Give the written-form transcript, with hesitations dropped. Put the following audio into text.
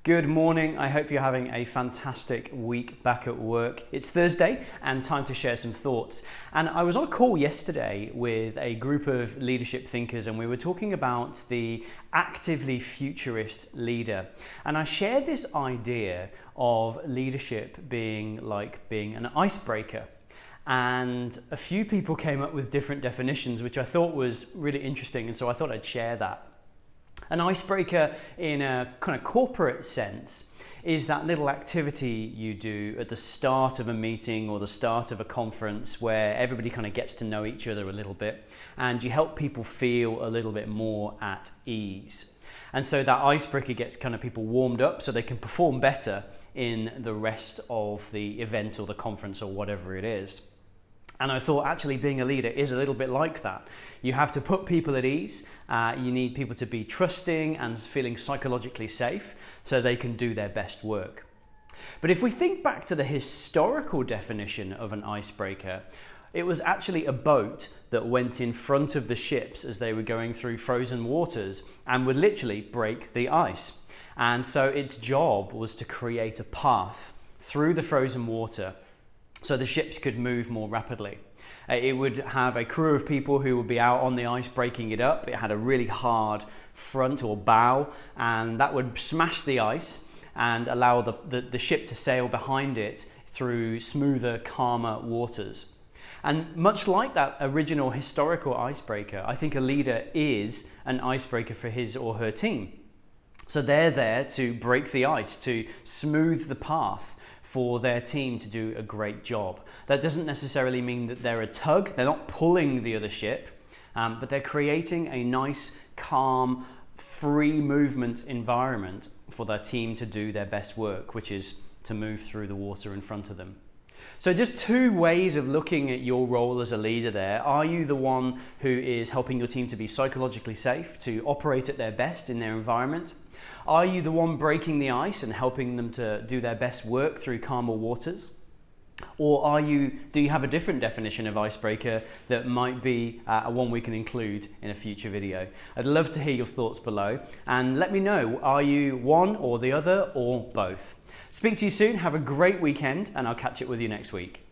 Good morning. I hope you're having a fantastic week back at work. It's Thursday and time to share some thoughts. And I was on a call yesterday with a group of leadership thinkers and we were talking about the actively futurist leader. And I shared this idea of leadership being like being an icebreaker. And a few people came up with different definitions, which I thought was really interesting. And so I thought I'd share that. An icebreaker in a kind of corporate sense is that little activity you do at the start of a meeting or the start of a conference where everybody kind of gets to know each other a little bit and you help people feel a little bit more at ease. And so that icebreaker gets kind of people warmed up so they can perform better in the rest of the event or the conference or whatever it is. And I thought actually being a leader is a little bit like that. You have to put people at ease. You need people to be trusting and feeling psychologically safe so they can do their best work. But if we think back to the historical definition of an icebreaker, it was actually a boat that went in front of the ships as they were going through frozen waters and would literally break the ice. And so its job was to create a path through the frozen water so the ships could move more rapidly. It would have a crew of people who would be out on the ice breaking it up. It had a really hard front or bow, and that would smash the ice and allow the ship to sail behind it through smoother, calmer waters. And much like that original historical icebreaker, I think a leader is an icebreaker for his or her team. So they're there to break the ice, to smooth the path for their team to do a great job. That doesn't necessarily mean that they're a tug, they're not pulling the other ship, but they're creating a nice, calm, free movement environment for their team to do their best work, which is to move through the water in front of them. So just two ways of looking at your role as a leader there. Are you the one who is helping your team to be psychologically safe, to operate at their best in their environment? Are you the one breaking the ice and helping them to do their best work through calmer waters? Or do you have a different definition of icebreaker that might be one we can include in a future video? I'd love to hear your thoughts below and let me know, are you one or the other or both? Speak to you soon, have a great weekend and I'll catch up with you next week.